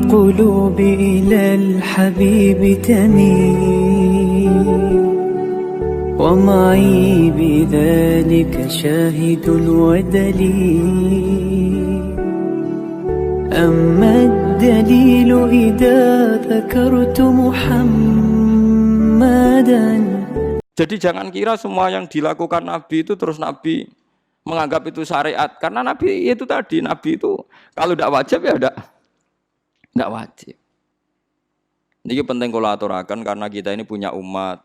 القلوب إلى الحبيب تميل ومعي بذلك شاهد ودليل أما الدليل إذا ذكرت محمدا. Jadi jangan kira semua yang dilakukan Nabi itu terus Nabi menganggap itu syariat. Karena Nabi itu tadi, Nabi itu kalau tidak wajib ya tidak wajib. Ini penting kalau aturakan karena kita ini punya umat.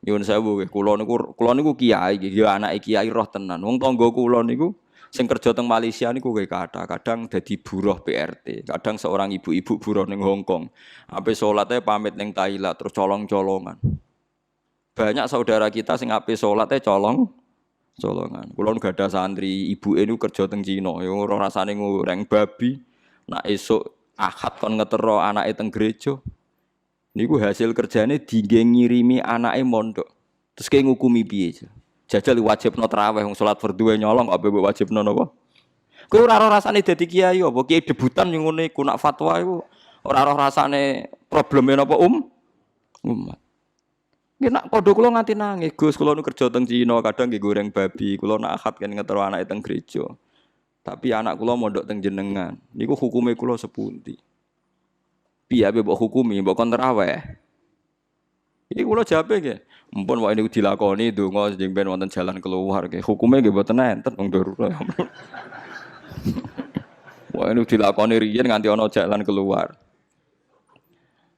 Nyuwun sewu nggih, kula niku kiai nggih, ya anake kiai roh tenan. Wong tangga kula niku sing kerja teng Malaysia niku nggih kadang dadi buruh PRT, kadang seorang ibu-ibu buruh ning Hong Kong. Ape salate pamit ning Thailand terus colong-colongan. Banyak saudara kita sing ape salate colongan. Kula nu gadah santri, ibuke niku kerja teng Cina, ya ora rasane ngoreng babi. Nak esuk Ahad kon ngetero anake teng gereja. Niku hasil kerjane dingge ngirimi anake mondok. Terus kayak ngukumi piye? Jajal wajibno tarawih wong salat fardhu nyolong apa mbok wajibno napa? Kowe ora ora rasane dadi kiai apa kiai debutan yang ngene iku nak fatwa iku ora ora rasane probleme napa umat. Nggih nak padha kula nganti nangis, Gus kula nu kerja teng Cina kadang nggih goreng babi, kula nak Ahad kan ngetero anake teng gereja. Tapi anak kula mondok teng jenengan. Niku hukume kula sepundi? Piye mbok hukumi, mbok kon tarawih. Iki kula jawabe nggih, mumpun wae niku dilakoni donga sing ben wonten jalan keluar nggih. Hukume nggih mboten enten wong darurat. Wae niku dilakoni riyen nganti ana jalan keluar.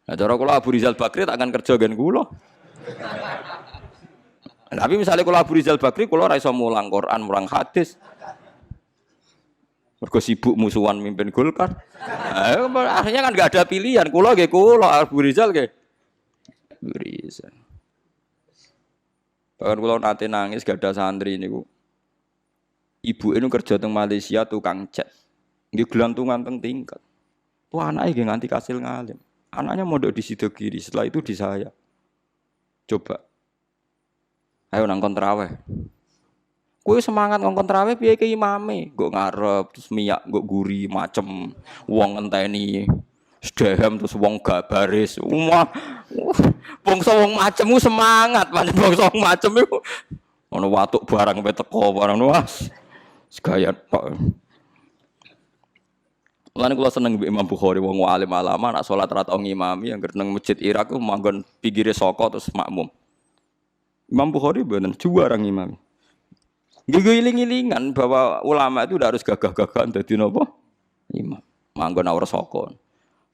Nah, cara kula Abu Rizal Bakri tak akan kerja gen kula. Tapi misalnya kula Abu Rizal Bakri kula ora iso mulang Quran, mulang hadis. Mergo sibuk musuhan mimpin Golkar. Akhirnya kan enggak ada pilihan. Kula nggih kula Abu Rizal nggih. Abu Rizal. Bahkan kula nate nangis gak ada santri niku. Ibu ini kerja teng Malaysia tukang cat. Nggih gelantungan teng tingkat. Tuh anake nggih nganti kasil ngalim. Anaknya mondok di Sidogiri, setelah itu di saya. Coba. Ayo nang kon tarawih. Kowe semangat ngongkon tarawih piye ke imame? Nggo ngarep terus miyak nggo guri macem wong ngenteni sedhem terus wong gak baris. Bangsa wong macemmu semangat, pancen bangsa wong macem iku ana watuk barang pe teko barang was. Segaya tok. Lan kula seneng mbek Imam Bukhari wong alim alama nak salat ra tau ngimami anggere nang masjid Irak ku manggon pinggire saka terus makmum. Imam Bukhari bener juara ngimami. Giling-gilingan bahwa ulama itu udah harus gagah-gagahan dadi napa? Imam. Manggon ora saka.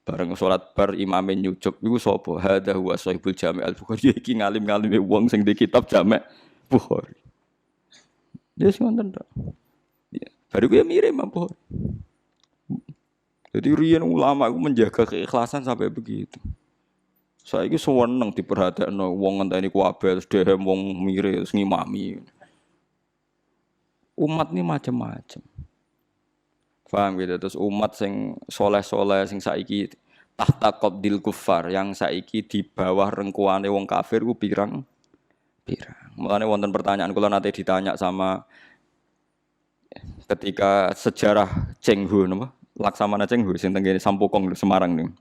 Bareng salat bar imame nyucuk iku sapa? Hadza huwa Shahibul Jami' Al-Bukhari iki ngalim-ngalime wong sing di kitab Jami' Bukhari. Dia ngoten tok. Ya, baru kuwi mirip Imam Bukhari. Jadi riyen ulama iku menjaga keikhlasan sampai begitu. Saiki seneng diperhatekno wong ngenteni kuwabe terus dhewe wong mirip terus ngimami. Umat ini macam-macam. Paham gitu. Terus umat sing soleh-soleh sing saiki tahta qabdil kufar yang saiki di bawah rengkuane wong kafir ku pirang. Mulane wonten pertanyaan kula nate ditanya sama ketika sejarah Cheng Ho napa? Laksamana Cheng Ho sing teng Sampokong Semarang niku.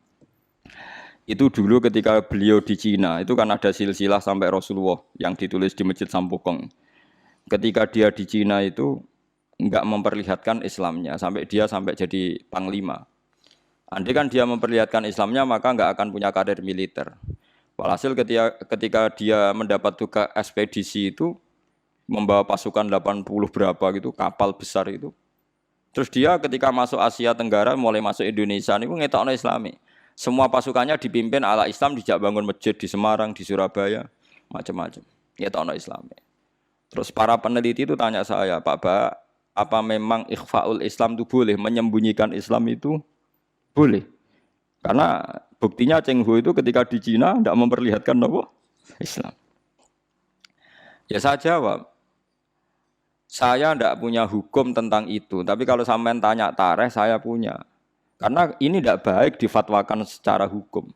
Itu dulu ketika beliau di Cina, itu kan ada silsilah sampai Rasulullah yang ditulis di Masjid Sampokong. Ketika dia di Cina itu enggak memperlihatkan Islamnya sampai jadi panglima. Andai kan dia memperlihatkan Islamnya maka enggak akan punya karir militer. Walhasil ketika dia mendapat tugas ekspedisi itu membawa pasukan 80 berapa gitu kapal besar itu. Terus dia ketika masuk Asia Tenggara mulai masuk Indonesia niku ngetokno Islami. Semua pasukannya dipimpin ala Islam, dijak bangun masjid di Semarang, di Surabaya, macam-macam. Ngetokno Islami. Terus para peneliti itu tanya saya, Pak Ba, apa memang ikhfaul Islam itu boleh? Menyembunyikan Islam itu boleh? Karena buktinya Cheng Ho itu ketika di Cina tidak memperlihatkan apa? Islam. Ya saya jawab, saya tidak punya hukum tentang itu. Tapi kalau sampean tanya tarikh, saya punya. Karena ini tidak baik difatwakan secara hukum.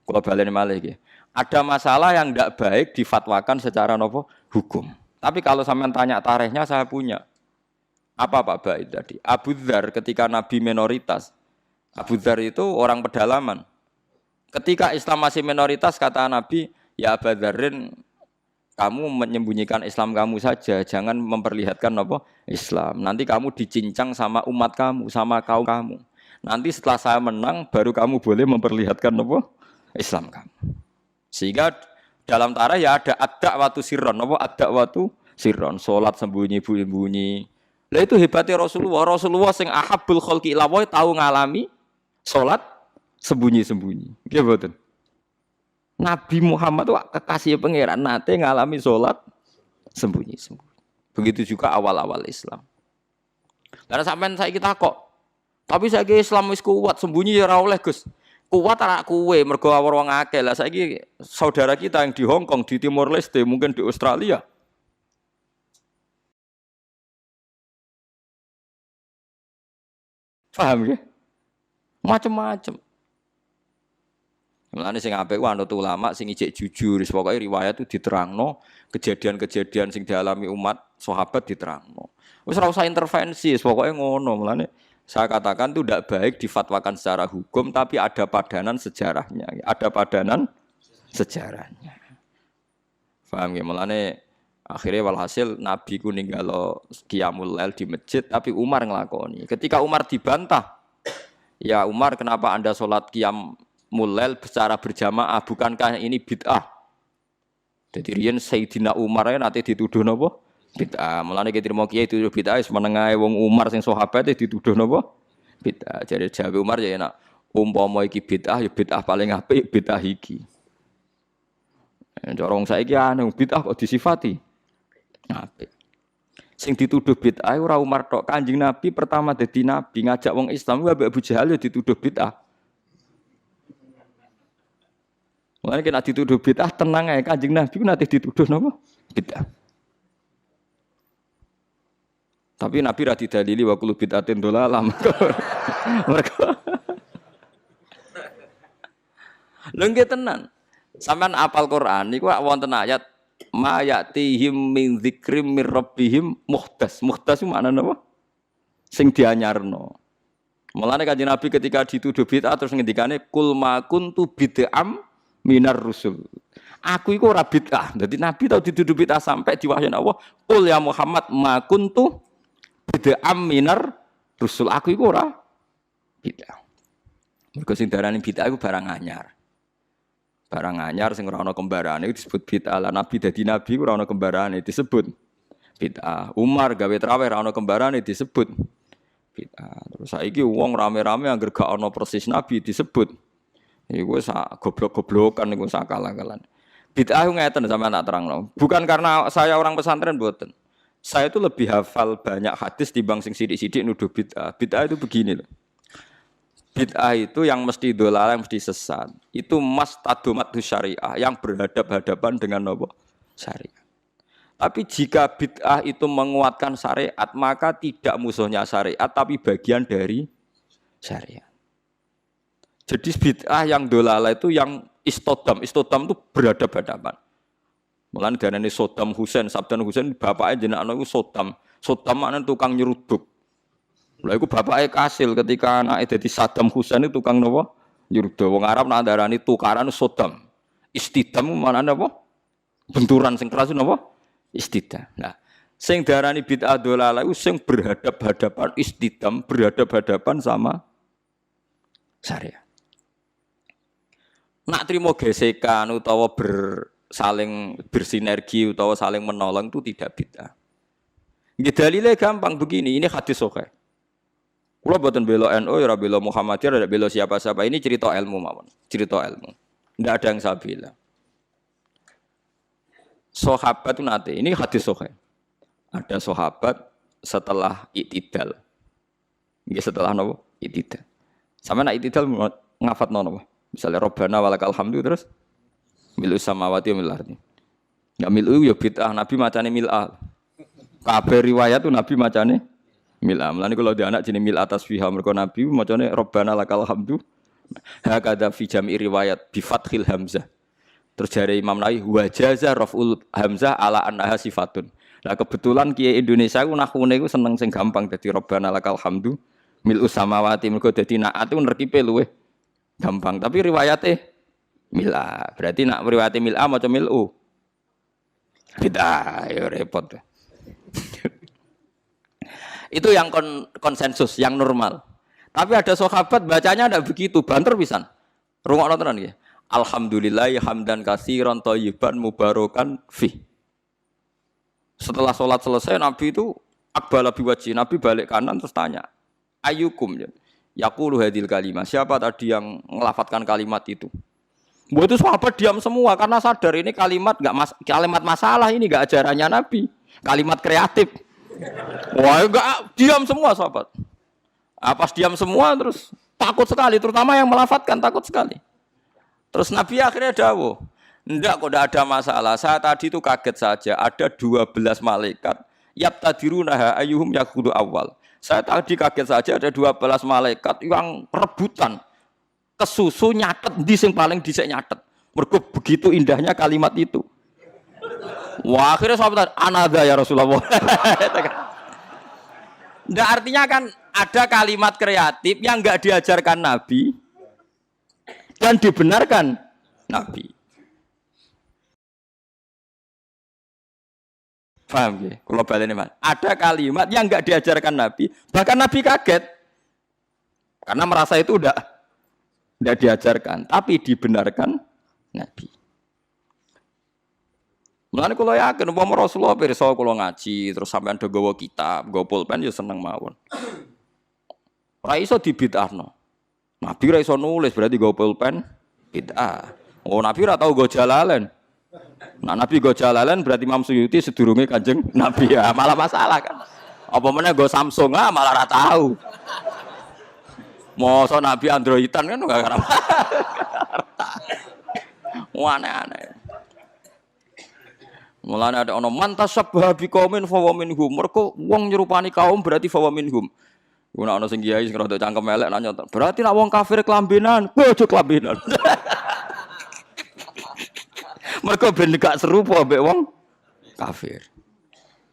Kalau baleni malih iki. Ada masalah yang tidak baik difatwakan secara nopo hukum. Tapi kalau sampean tanya tarikhnya saya punya. Apa Pak Baik tadi? Abu Dzar ketika Nabi minoritas. Abu Dzar itu orang pedalaman. Ketika Islam masih minoritas kata Nabi, ya Abu Dzarrin kamu menyembunyikan Islam kamu saja, jangan memperlihatkan apa Islam. Nanti kamu dicincang sama umat kamu, sama kaum kamu. Nanti setelah saya menang, baru kamu boleh memperlihatkan apa Islam kamu. Sehingga dalam tarikh ya ada ad-da'watu sirron, apa ad-da'watu sirron, salat sembunyi-sembunyi. Lah itu hebatnya Rasulullah. Rasulullah sing ahabbul khalqi ila wa tahu ngalami salat sembunyi-sembunyi. Nggih mboten? Nabi Muhammad itu kekasih pangeran nate ngalami salat sembunyi-sembunyi. Begitu juga awal-awal Islam. Karena sampean saiki takok. Tapi saiki Islam wis kuat, sembunyi ya ora oleh, Gus. Kuat ora kuwe mergo wong akeh. Lah saiki saudara kita yang di Hong Kong, di Timor Leste, mungkin di Australia. Paham ya? Macam-macam. Mulane sing apik ku anut ulama sing ijek jujur, pokoke riwayat itu diterangno, kejadian-kejadian sing dialami umat sahabat diterangno. Wis ora usah intervensi, pokoke ngono. Mulane saya katakan itu tidak baik difatwakan secara hukum, tapi ada padanan sejarahnya. Ada padanan sejarahnya. Paham ya? Mulane akhirnya walhasil Nabi ku ninggalo qiyamul lail di masjid, tapi Umar ngelakoni. Ketika Umar dibantah, ya Umar kenapa Anda sholat qiyamul lail secara berjamaah, bukankah ini bid'ah? Jadi riyen Sayyidina Umar nanti dituduh napa? Bid'ah. Mulane kita mau kiai dituduh bid'ah wis menengae wong Umar sing sahabat dituduh napa? Bid'ah. Jadi jawabe Umar ya enak. Umpama iki bid'ah ya bid'ah paling apik bid'ah iki. Cara wong saiki aneh bid'ah kok disifati apik. Sing dituduh bid'ah ora Umar tok, Kanjeng Nabi pertama dadi nabi ngajak wong Islam ku ambek Abu Jahal ya dituduh bid'ah. Mulane kena dituduh bid'ah tenang ae, Kanjeng Nabi ku nate dituduh napa? Bid'ah. Tapi Nabi ra didalili wa kullu bid'atin dhalalah. Mergo lho nggih tenan. Sampeyan apal Quran niku wonten ayat ma ya'tihim min dzikrim mir rabbihim muhdas. Muhdas itu maknane apa? Sing dianyarno. Mulane Kanjeng Nabi ketika dituduh bid'ah terus ngendikane kul ma kuntu bid'am minar rusul. Aku iku ora bid'ah. Dadi Nabi tau dituduh bid'ah sampai diwahyani Allah, "Qul ya Muhammad ma kuntu bid'am minar rusul." Aku iku ora bid'ah. Mergo sing darani bid'ah iku barang anyar. Barang anyar sing ora ana kembarane disebut bid'ah. Lah Nabi dadi nabi ora ana kembarane disebut bid'ah. Umar gawe traweh ora ana kembarane disebut bid'ah. Terus saiki wong rame-rame angger gak ana persis nabi disebut iku sak goblok-goblokan niku sak kalah-kalan. Bid'ah ngeten sampeyan tak terangno. Bukan karena saya orang pesantren mboten. Saya itu lebih hafal banyak hadis dibanding sing sithik-sithik nuduh bid'ah. Bid'ah itu begini loh. Bid'ah itu yang mesti dolal, yang mesti sesat. Itu mastadumatu syariah yang berhadap-hadapan dengan apa? Syariah. Tapi jika bid'ah itu menguatkan syariat, maka tidak musuhnya syariat, tapi bagian dari syariat. Jadi bid'ah yang dolala itu yang istodam. Istodam itu berhadap-hadapan. Mulane darane Saddam Hussein, Saddam Hussein bapake jenenge iku Saddam. Saddam maknane tukang nyeruduk. Lha iku bapake kasil ketika anake dadi Saddam Hussein itu tukang napa? Nyeruduk. Wong Arab nak darani tukaran Saddam. Istidam maknane apa? Benturan sing keras napa? Istidam. Nah, sing darani bid'ah dolala iku sing berhadap-hadapan istidam, berhadap-hadapan sama syariat. Nak trimo gesekan utawa saling bersinergi utawa saling menolong itu tidak bid'ah. Nggih dalile gampang begini, ini hadis sahih. Kula boten bela NU ya ora bela Muhammadiyah, ora bela siapa-siapa. Ini cerita ilmu mawon, cerita ilmu. Ndak ada yang saya bela. Sahabat itu nanti, ini hadis sahih. Ada sahabat setelah i'tidal. Nggih setelah napa? I'tidal. Sama nak i'tidal ngafatno napa? Misalnya Rabbana walakal hamdu terus milu samawati wa mil ardi. Enggak milu ya bid'ah, Nabi macane mil'ah. Kabeh riwayat tuh Nabi macane mil'ah. Mulane kalau dia anak jenenge mil'ah tasbihah mergo Nabi macane Rabbana lakal hamdu Hakadha fi jam'i riwayat bi fathil hamzah. Terus jare Imam Nawawi wa jaza raf'ul hamzah ala annaha sifatun. Lah kebetulan kiai Indonesia ku nahune ku seneng sing gampang dadi Rabbana lakal hamdu mil'us samawati mergo dadi naat ku nerkipe luweh gampang. Tapi riwayate mil'a. Berarti nak riwayate mil'a maca mil'u. Bid'ah ya repot. Itu yang konsensus, yang normal. Tapi ada sahabat bacanya tidak begitu, banter pisan. Rungokno tenan nggih. Alhamdulillah hamdan katsiran thayyiban mubarakan fi. Setelah sholat selesai Nabi itu aqbala biwajhi, Nabi balik kanan terus tanya, "Ayyukum yaqulu hadil kalimah?" Siapa tadi yang ngelafatkan kalimat itu? Buat itu sahabat diam semua karena sadar ini kalimat kalimat masalah, ini enggak ajarannya Nabi. Kalimat kreatif. Wah, enggak diam semua sahabat. Pas diam semua terus takut sekali, terutama yang melafatkan takut sekali. Terus Nabi akhirnya dawuh, enggak kok enggak ada masalah. Saya tadi itu kaget saja, ada 12 malaikat yabtadirunaha ayyuhum yaqudu awal. Saya tadi kaget saja ada 12 malaikat yang rebutan kesusu nyatet ndi sing paling dhisik nyatet. Mergo begitu indahnya kalimat itu. Wah, akhirnya sahabat anada ya Rasulullah. Nggak, artinya kan ada kalimat kreatif yang nggak diajarkan Nabi dan dibenarkan Nabi. Paham ya? Kalau baleni Mas, ada kalimat yang nggak diajarkan Nabi, bahkan Nabi kaget karena merasa itu udah tidak diajarkan, tapi dibenarkan Nabi. Mulane kula yakin umpama Rasulullah pirsa kula ngaji terus sampean do gawa kitab, gawa pulpen ya seneng mawon. Ora iso dibid'ahno. Nabi ora iso nulis berarti gawa pulpen bid'ah. Oh, Nabi ora tau gawa jalalain. Nah, Nabi gawa jalalain berarti Imam Suyuti sedurunge Kanjeng Nabi ya, malah masalah kan. Apa meneh gawa Samsung malah ora tau. Mosok Nabi Androidan kan enggak ngarep. Aneh-aneh. Mulane ada ono mantasabbaha biqaumin fa wa minhum. Mergo wong nyerupani kaum berarti fa wa minhum. Ono ana sing kiai sing rada cangkem elek nanya, berarti nek wong kafir kelambenan, ojo kelambenan. Mergo ben gak serupa mbek wong kafir.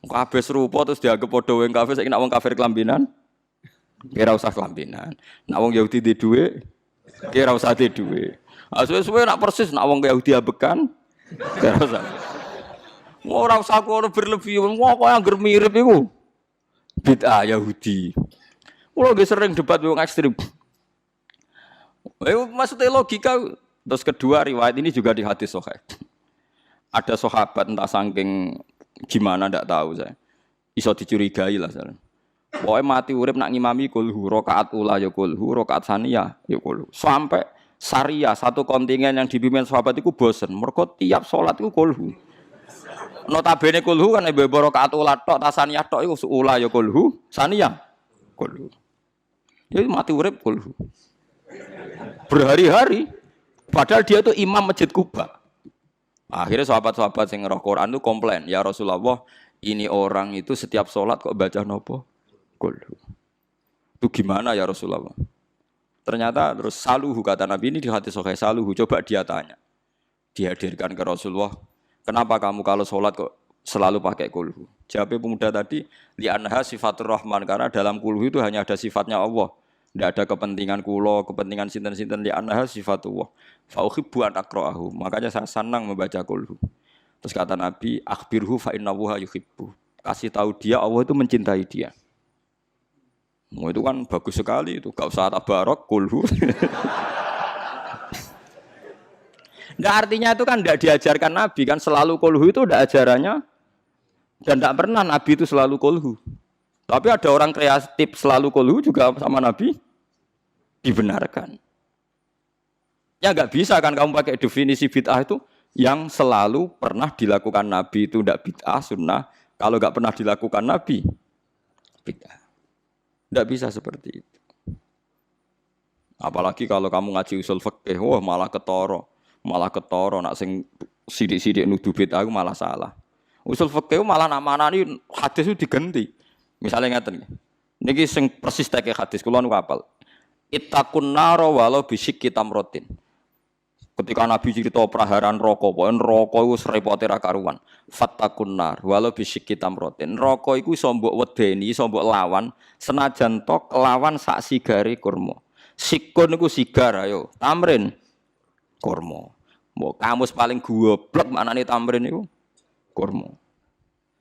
Kabeh serupa terus dianggap padha wong kafir, saiki nek wong kafir kelambenan, kira usah kelambenan. Nek wong Yahudi di dhuwit, kira usah di dhuwit. Suwe-suwe nek persis nek wong Yahudi abekan, kira usah. Ora usah kono berlebihan, kok yang mirip iku. Bid'ah Yahudi. Kulo nggih sering debat wong ekstrem. Maksudnya logika. Terus kedua riwayat ini juga di hadis sahih. Ada sahabat entah saking gimana ndak tahu saya. Iso dicurigai lah saya. Pokoke mati urip nak ngimami kulhu rakaat ula ya kulhu, rakaat saniyah ya kulhu. Sampai Syariah satu kontingen yang dipimpin sahabat itu bosen. Mergo tiap salat iku kulhu. Notabene kulhu kan ibu rakaat ula tok, tasaniyah tok iku ula ya kulhu, saniyah kulhu. Ya mati urip kulhu. Berhari-hari padahal dia itu imam Masjid Kuba. Akhirnya sahabat-sahabat yang ngerah Quran itu komplain, ya Rasulullah, ini orang itu setiap sholat kok baca nopo kulhu. Itu gimana ya Rasulullah? Ternyata terus saluhu, kata Nabi ini di hadis sahih saluhu, coba dia tanya. Dihadirkan ke Rasulullah, kenapa kamu kalau sholat kok selalu pakai kulhu? Jawabnya pemuda tadi, li'anha sifatur rahman, karena dalam kulhu itu hanya ada sifatnya Allah. Tidak ada kepentingan kulo, kepentingan sinten-sinten, li'anha sifatullah. Fa'uhibbu an akra'ahu. Makanya saya senang membaca kulhu. Terus kata Nabi, akhbirhu fa'innahuha yuhibbu. Kasih tahu dia, Allah itu mencintai dia. Itu kan bagus sekali itu. Gak usah tabarok, kulhu. Nah, artinya itu kan tidak diajarkan Nabi. Kan selalu kulhu itu tidak ajarannya. Dan tidak pernah Nabi itu selalu kulhu. Tapi ada orang kreatif selalu kulhu juga sama Nabi dibenarkan. Ya nggak bisa kan kamu pakai definisi bid'ah itu yang selalu pernah dilakukan Nabi itu tidak bid'ah sunnah. Kalau nggak pernah dilakukan Nabi bid'ah. Nggak bisa seperti itu. Apalagi kalau kamu ngaji usul fikih, wah malah ketoro, nak sing sidik-sidik nuduh bid'ah malah salah. Usul fikih malah nama-namani hadis itu diganti. Misalnya ngeten niki sing persis teke hadis kula nu apal. Ittaqun nara walau bisyikki tamratin. Ketika Nabi cerita praharan rokok, pokoknya rokok itu serepote ra karuan. Fattaqun nar walau bisyikki tamratin. Rokok iku iso mbok wedeni, iso mbok lawan senajan to kelawan sak sigare kurma. Sikun niku sigar ayo, tamrin kurma. Mbok kamus paling goblok maknane tamrin niku kurma.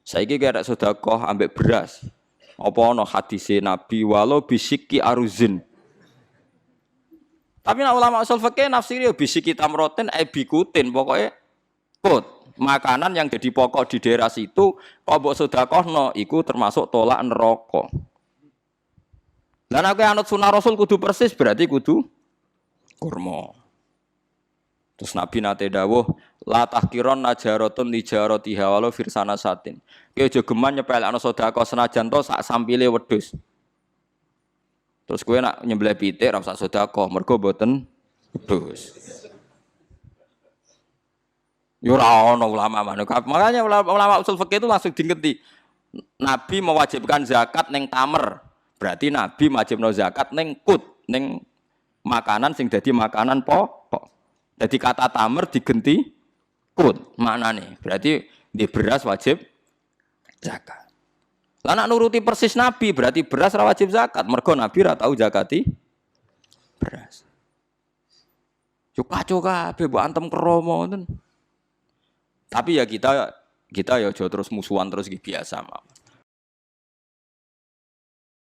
Saiki ki ada sedekah ambek beras. Apa ana hadise Nabi walau bisyikki aruzin. Tapi nak ulama usul fikih nafsiri yo bisyikki tamratin bikutin pokoknya kut. Makanan yang jadi pokok di daerah situ kok mbok sedekahno iku termasuk tolak neraka. Lan aku anut sunah Rasul kudu persis berarti kudu kurma. Terus Nabi nate dawuh la tahkiron najaratun lijaratiha walau firsana satin. Ki aja geman nyepelekno sedekah senajan to sak sampile wedhus. Terus kowe nak nyembelih pitik ra usah sedekah mergo mboten wedhus. Yo ora ana ulama manuk. Makanya ulama usul fikih itu langsung diingeti. Nabi mewajibkan zakat ning tamer. Berarti Nabi wajibno zakat ning kut, ning makanan sing dadi makanan pokok. Jadi kata tamer digenti kut, maknane. Berarti di beras wajib zakat. Lah nak nuruti persis Nabi berarti beras ra wajib zakat. Mergo Nabi ra tau zakati beras. Yo kacau kabeh mbok antem kromo ngoten. Tapi ya kita ya aja terus musuhan terus biasa mawon.